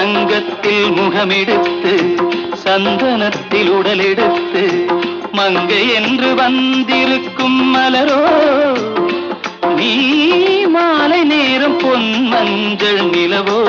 தங்கத்தில் முகமெடுத்து சந்தனத்தில் உடலெடுத்து மங்கை என்று வந்திருக்கும் மலரோ நீ மாலை நேரம் பொன் மஞ்சள் நிலவோ